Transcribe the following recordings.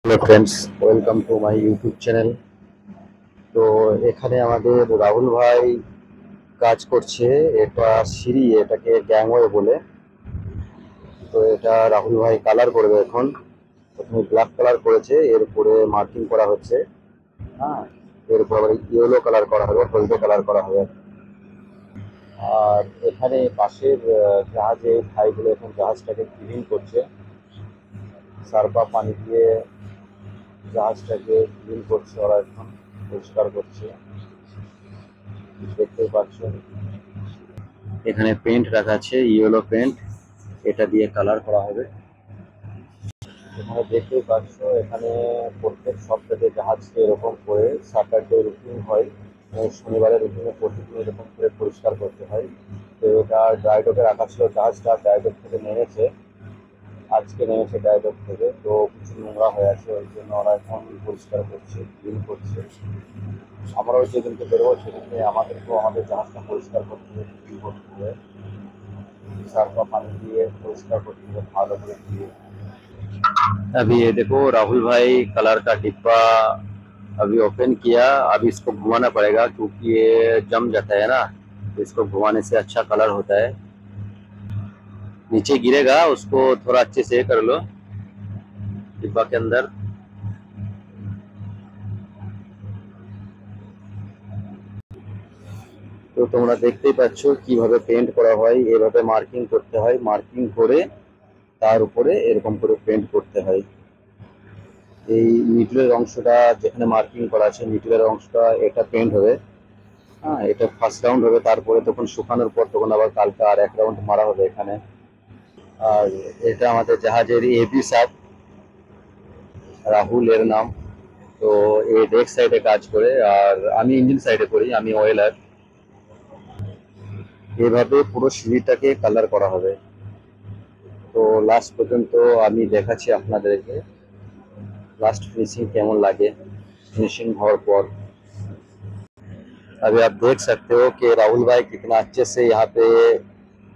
Hello friends, welcome to my YouTube channel. তো এখানে আমাদের রাহুল ভাই কাজ করছে। এটা সিঁড়ি, এটাকে গ্যাংওয়ে বলে। তো এটা রাহুল ভাই কালার করবে এখন। প্রথমে ব্ল্যাক কালার করেছে, এরপরে মার্কিং করা হচ্ছে। হ্যাঁ, এরপর আবার ইয়েলো কালার করা হবে, হলদে কালার করা হবে। আর এখানে পাশের জাহাজে ভাইগুলো এখন জাহাজটাকে ক্লিন করছে, সার্ফা পানি দিয়ে জাহাজটাকে ক্লিন করছে ওরা, এখন পরিষ্কার করছে। দেখতেই পাচ্ছেন এখানে পেন্ট রাখা আছে, ইয়েলো পেন্ট। এটা দিয়ে কালার করা হবে। এখানে দেখতেই পাচ্ছ, এখানে প্রত্যেক সপ্তাহে জাহাজকে এরকম করে স্যাটারডে রুটিন হয়। শনিবারের রুটিনে প্রতিদিন এরকম করে পরিষ্কার করতে হয়। তো এটা ড্রাইডকে রাখা ছিল, জাহাজটা ড্রাইডক থেকে নেমেছে, আজকে নেমেছে ড্রাইডক থেকে। তো কিছু নোংরা হয়ে আছে, ওই জন্য ওরা এখন পরিষ্কার করছে, ক্লিন করছে। আমরা ওই যেদিনকে বেরোবো সেদিনকে আমাদেরকেও আমাদের জাহাজটা পরিষ্কার করতে হবে, ক্লিন করতে হবে, सार्फा पानी दिए परिष्कार करते हुए भालो করে দিয়ে। अभी ये देखो राहुल भाई कलर का डिब्बा अभी ओपन किया। अभी इसको घुमाना पड़ेगा क्योंकि ये जम जाता है ना, तो इसको घुमाने से अच्छा कलर होता है। नीचे गिरेगा, उसको थोड़ा अच्छे से कर लो डिब्बा के अंदर। তো তোমরা দেখতেই পাচ্ছ কিভাবে পেন্ট করা হয়। এভাবে মার্কিং করতে হয়, মার্কিং করে তার উপরে এরকম করে পেন্ট করতে হয়। এই নিডলের অংশটা যেখানে মার্কিং করা আছে, নিডলের অংশটা এটা পেন্ট হবে। হ্যাঁ, এটা ফার্স্ট রাউন্ড হবে, তারপরে তখন শুকানোর পর তখন আবার কালকে আর এক রাউন্ড মারা হবে এখানে। আর এটা আমাদের জাহাজের এবি সাব, রাহুল এর নাম। তো এই ডেক সাইডে কাজ করে, আর আমি ইঞ্জিন সাইডে করি, আমি ওয়েলার। এভাবে পুরো সিঁড়িটাকে কালার করা হবে। তো লাস্ট পর্যন্ত আমি দেখাচ্ছি আপনাদেরকে लास्ट फिनिशिंग केमन लगे फिनिशिंग होने पर। अभी आप देख सकते हो कि राहुल भाई कितना अच्छे से यहाँ पे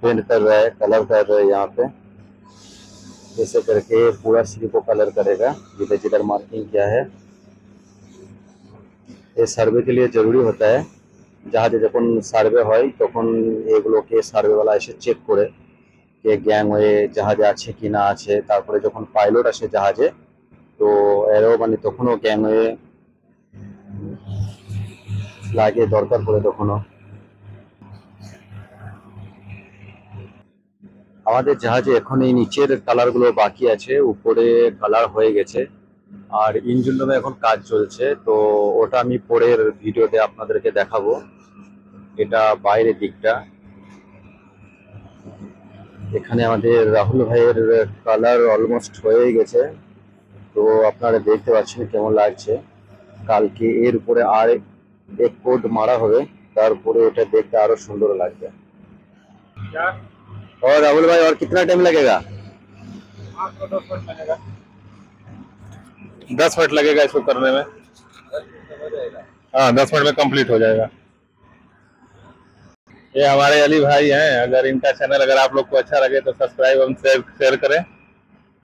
पेंट कर रहा है, कलर कर रहे हैं यहाँ पे। जैसे करके पूरा सीढ़ी को कलर करेगा, जिधर जिधर मार्किंग किया है। ये सर्वे के लिए जरूरी होता है। জাহাজে যখন সার্ভে হয় তখন এগুলোকে সার্ভেওয়ালা এসে চেক করে যে গ্যাংওয়ে জাহাজে আছে কি না আছে। তারপরে যখন পাইলট আসে জাহাজে, তো এরও মানে তখনও গ্যাংওয়ে লাগে, দরকার পড়ে তখনও। আমাদের জাহাজে এখন এই নিচের কালারগুলো বাকি আছে, উপরে কালার হয়ে গেছে। আর ইঞ্জিন রুমে এখন কাজ চলছে, তো ওটা আমি পরের ভিডিওতে আপনাদেরকে দেখাবো। এটা বাইরের দিকটা। এখানে আমাদের রাহুল ভাইয়ের কালার অলমোস্ট হয়ে গেছে। তো আপনারা দেখতে পাচ্ছেন কেমন লাগছে। কালকে এর উপরে আর এক কোট মারা হবে, তারপরে এটা দেখতে আরো সুন্দর লাগবে। और राहुल भाई, और कितना टाइम लगेगा? 10 मिनट लगेगा इसको करने में। हाँ, 10 मिनट में कंप्लीट हो जाएगा। ये हमारे अली भाई हैं। अगर इनका चैनल अगर आप लोग को अच्छा लगे तो सब्सक्राइब एवं शेयर करें।